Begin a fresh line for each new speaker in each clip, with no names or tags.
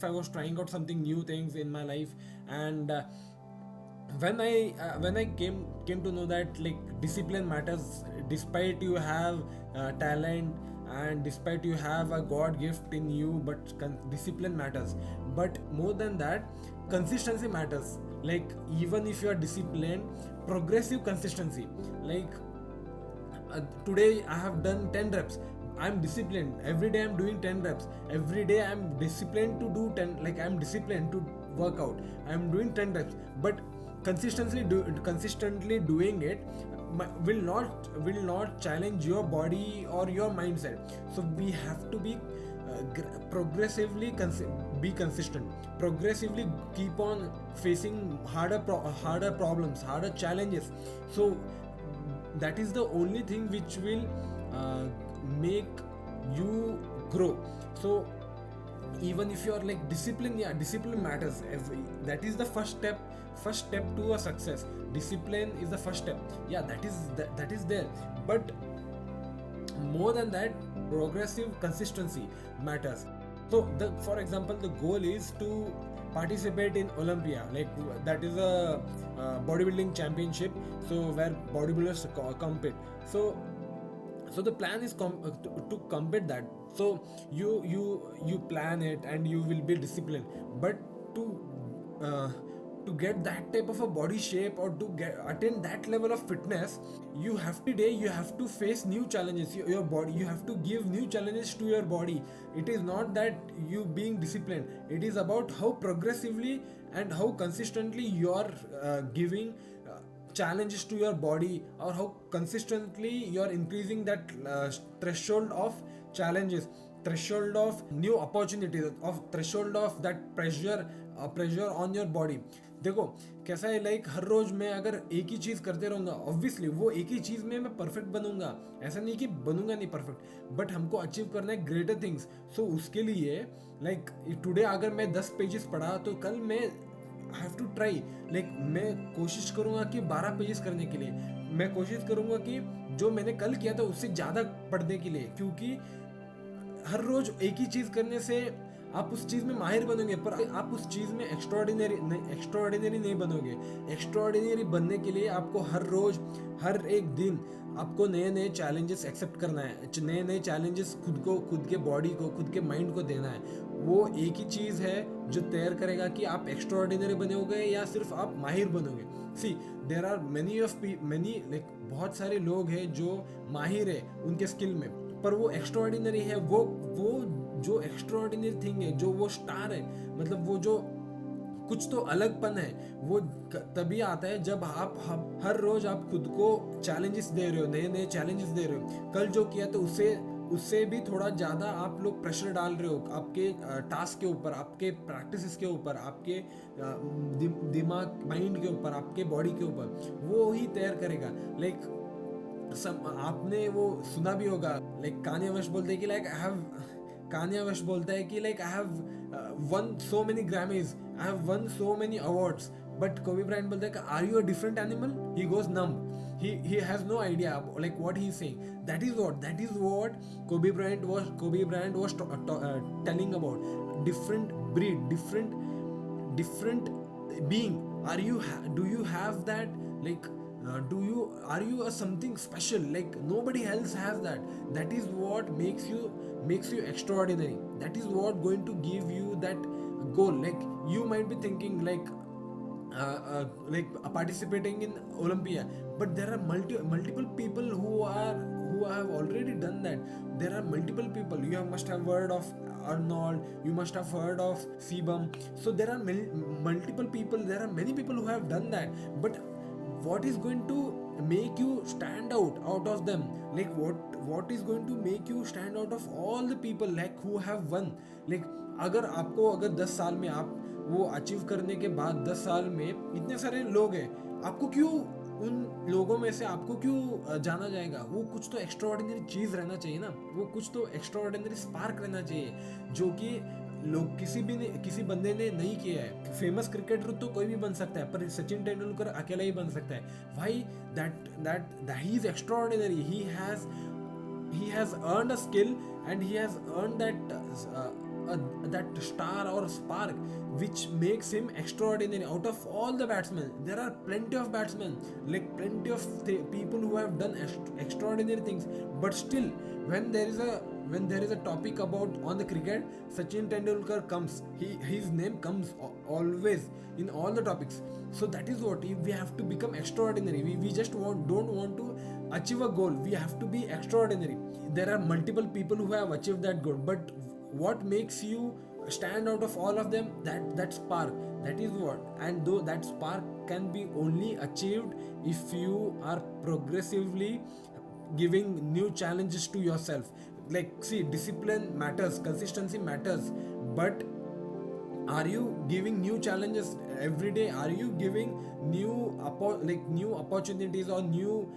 I was trying out something new things in my life. And when I came to know that like discipline matters, despite you have talent, and despite you have a god gift in you, but discipline matters. But more than that, consistency matters. Like even if you are disciplined, progressive consistency, like today I have done 10 reps. I'm disciplined. Every day I'm doing 10 reps. Every day I'm disciplined to do 10, like I'm disciplined to work out. I'm doing 10 reps. But consistently doing it will not challenge your body or your mindset. So we have to be progressively be consistent, progressively keep on facing harder problems, harder challenges. So that is the only thing which will make you grow. So even if you are like discipline, yeah, discipline matters. That is the first step to a success. Discipline is the first step. Yeah, that is there. But more than that, progressive consistency matters. So the for example, the goal is to participate in Olympia, like that is a bodybuilding championship, so where bodybuilders compete. So the plan is to compete that. So you plan it and you will be disciplined. But to uh, to get that type of a body shape, or to get attain that level of fitness, you have to face new challenges. Your body, you have to give new challenges to your body. It is not that you being disciplined, it is about how progressively and how consistently you are giving challenges to your body, or how consistently you are increasing that threshold of challenges, threshold of new opportunities, of threshold of that pressure on your body. देखो कैसा है, like हर रोज मैं अगर एक ही चीज करते रहूंगा, obviously वो एक ही चीज में मैं परफेक्ट बनूंगा, ऐसा नहीं कि बनूंगा नहीं परफेक्ट, बट हमको अचीव करना है ग्रेटर थिंग्स. सो उसके लिए लाइक टुडे अगर मैं 10 पेजेस पढ़ा, तो कल मैं I have to try, like मैं कोशिश करूंगा कि 12 पेजेस करने के लिए. मैं कोशिश करूंगा कि जो मैंने कल किया था उससे ज़्यादा पढ़ने के लिए. क्योंकि हर रोज एक ही चीज़ करने से आप उस चीज़ में माहिर बनोगे, पर आप उस चीज़ में एक्स्ट्राऑर्डिनरी नहीं बनोगे. एक्स्ट्राऑर्डिनरी बनने के लिए आपको हर रोज, हर एक दिन आपको नए नए चैलेंजेस एक्सेप्ट करना है. नए नए चैलेंजेस खुद के बॉडी को, खुद के माइंड को देना है. वो एक ही चीज़ है जो तैयार करेगा कि आप एक्स्ट्राऑर्डिनरी बनोगे या सिर्फ आप माहिर बनोगे. सी देर आर मैनी लाइक बहुत सारे लोग हैं जो माहिर है उनके स्किल में, पर वो एक्स्ट्राऑर्डिनरी है. वो जो एक्स्ट्राऑर्डिनरी थिंग है, जो वो स्टार है, मतलब वो जो कुछ तो अलगपन है, वो तभी आता है जब आप हर रोज आप खुद को चैलेंजेस दे रहे हो, नए नए चैलेंजेस दे रहे हो. कल जो किया तो उससे भी थोड़ा ज़्यादा आप लोग प्रेशर डाल रहे हो आपके टास्क के ऊपर, आपके प्रैक्टिसेस के ऊपर, आपके दिमाग माइंड के ऊपर, आपके बॉडी के ऊपर. वो ही तैयार करेगा. लाइक आपने वो सुना भी होगा, लाइक कान्ये वेस्ट बोलते हैं कि like I have, Kanye West बोलता है कि like I have won so many Grammys, I have won so many awards. But Kobe Bryant बोलता है कि are you a different animal. He goes numb. He has no idea like what he is saying. That is what Kobe Bryant was telling about. Different breed, different being. Do you have that, like are you a something special, like nobody else has that. That is what makes you extraordinary. That is what going to give you that goal. Like you might be thinking like participating in Olympia, but there are multiple people who have already done that. There are multiple people. Must have heard of Arnold. You must have heard of Sebum. So there are multiple people. There are many people who have done that. But what is going to make you stand out of them? Like what is going to make you stand out of all the people like who have won? Like अगर 10 साल में आप वो achieve करने के बाद 10 साल में इतने सारे लोग हैं, आपको क्यों उन लोगों में से आपको क्यों जाना जाएगा? वो कुछ तो एक्स्ट्राऑर्डिनरी चीज़ रहना चाहिए ना. वो कुछ तो एक्स्ट्राऑर्डिनरी स्पार्क रहना चाहिए जो कि लोग किसी बंदे ने नहीं किया है. फेमस क्रिकेटर तो कोई भी बन सकता है, पर सचिन तेंदुलकर अकेला ही बन सकता है. Why that he is extraordinary. He has earned a skill, and he has earned that that star or spark which makes him extraordinary. Out of all the batsmen, there are plenty of batsmen, like plenty of people who have done extraordinary things, but still when there is a topic about on the cricket, Sachin Tendulkar comes. His name comes always in all the topics. So that is what we have to become extraordinary. We just don't want to achieve a goal. We have to be extraordinary. There are multiple people who have achieved that goal, but what makes you stand out of all of them? That spark. That is what. And though that spark can be only achieved if you are progressively giving new challenges to yourself. Like, see, discipline matters, consistency matters, but are you giving new challenges every day? Are you giving new opportunities or new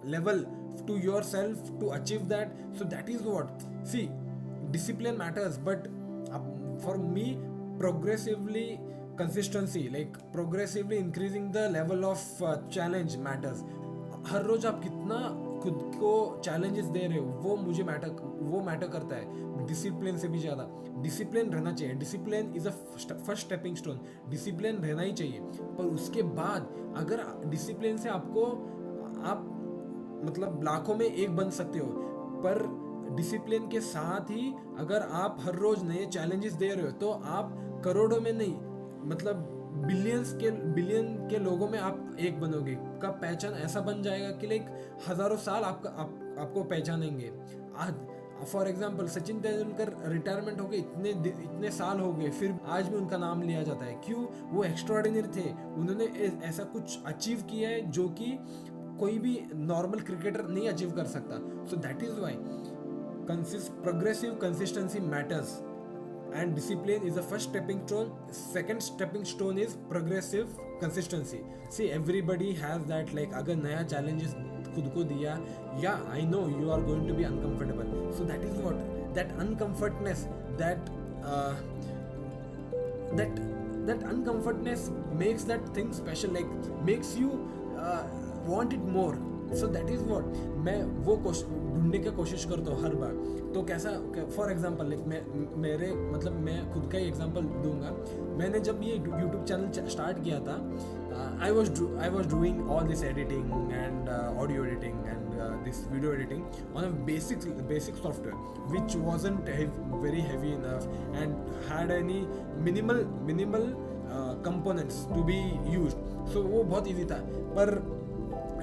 level to yourself to achieve that? So that is what. See, discipline matters, but for me, progressively consistency, like progressively increasing the level of challenge matters. हर रोज आप कितना खुद को challenges दे रहे हो, वो matter करता है discipline से भी ज़्यादा. डिसिप्लिन रहना चाहिए. Discipline is a first stepping stone. Discipline रहना ही चाहिए, पर उसके बाद अगर डिसिप्लिन से आप मतलब लाखों में एक बन सकते हो, पर डिसिप्लिन के साथ ही अगर आप हर रोज नए चैलेंजेस दे रहे हो तो आप करोड़ों में नहीं, मतलब बिलियन के लोगों में आप एक बनोगे. का पहचान ऐसा बन जाएगा कि लाइक हजारों साल आपको पहचानेंगे. आज for example Sachin Tendulkar retirement हो गए, इतने साल हो गए, फिर आज भी उनका नाम लिया जाता है. क्यों? वो एक्स्ट्राऑर्डिनरी थे. उन्होंने ऐसा कुछ अचीव किया है जो कि कोई भी नॉर्मल क्रिकेटर नहीं अचीव कर सकता. So that is why progressive consistency matters, and discipline is the first stepping stone. Second stepping stone is progressive consistency. See, everybody has that, like अगर नया challenges खुद को दिया, yeah, I know you are going to be uncomfortable. So that is what, that uncomfortness, that uncomfortness makes that thing special, like makes you want it more. So that is what. मैं वो ढूंढने की कोशिश करता हूँ हर बार. तो कैसा, for example like मैं खुद का ही एग्जांपल दूंगा. मैंने जब ये यूट्यूब चैनल स्टार्ट किया था, I was doing all this editing and audio editing and this video editing on a basic software which wasn't very heavy enough and had any minimal components to be used. So वो बहुत easy था. पर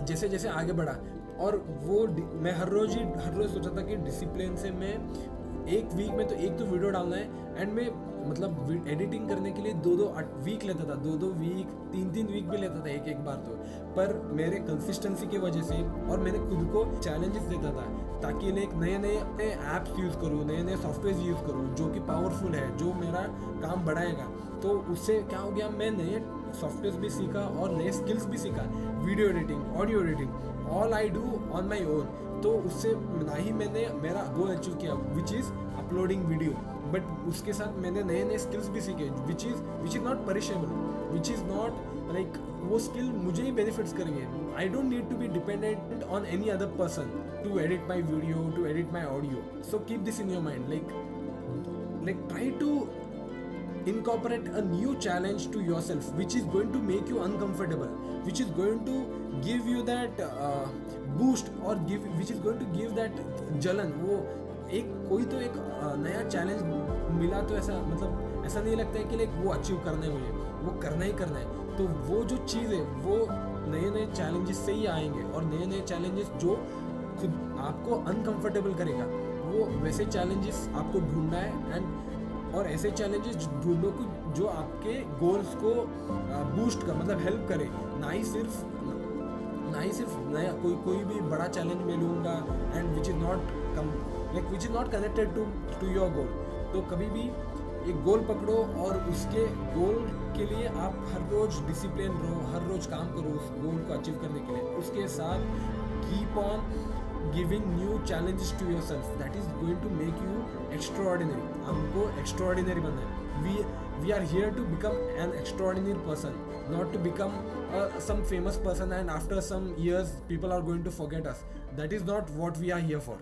जैसे जैसे आगे बढ़ा, और वो मैं हर रोज सोचा था कि डिसिप्लिन से मैं एक वीक में तो एक तो वीडियो डालना है. एंड मैं मतलब एडिटिंग करने के लिए 2-2 वीक लेता था, 2-2 वीक, 3-3 वीक भी लेता था एक बार तो. पर मेरे कंसिस्टेंसी की वजह से, और मैंने खुद को चैलेंजेस देता था ताकि लाइक नए ऐप्स यूज़ करूँ, नए सॉफ्टवेयर यूज़ करूँ जो कि पावरफुल है, जो मेरा काम बढ़ाएगा. तो उससे क्या हो गया, मैं नए सॉफ्टवेयर भी सीखा और नए स्किल्स भी सीखा. Video editing, audio editing, all I do on my own. तो उससे ना ही मैंने मेरा गोल अचीव किया which is uploading video, but उसके साथ मैंने नए स्किल्स भी सीखे which is not perishable, which is not like, वो स्किल मुझे ही बेनिफिट्स करेंगे. I don't need to be dependent on any other person to edit my video, to edit my audio. So keep this in your mind, like try to incorporate a new challenge to yourself which is going to make you uncomfortable, which is going to give you that boost, or which is going to give that जलन. वो कोई तो एक नया challenge मिला तो ऐसा नहीं लगता है कि लाइक वो अचीव करना है, मुझे वो करना ही करना है. तो वो जो चीज़ है वो नए चैलेंजेस से ही आएंगे, और नए चैलेंजेस जो खुद आपको अनकंफर्टेबल करेगा, वो वैसे चैलेंजेस आपको ढूंढना है. और ऐसे चैलेंजेस ढूंढो जो आपके गोल्स को बूस्ट कर, मतलब हेल्प करे. ना ही सिर्फ नया कोई भी बड़ा चैलेंज मैं लूँगा and which is not connected to your goal. तो कभी भी एक गोल पकड़ो और उसके गोल के लिए आप हर रोज डिसिप्लिन रहो, हर रोज काम करो उस गोल को अचीव करने के लिए. उसके साथ keep on giving new challenges to yourself. That is going to make you extraordinary. हमको extraordinary बनना है. We are here to become an extraordinary person, not to become some famous person and after some years people are going to forget us. That is not what we are here for.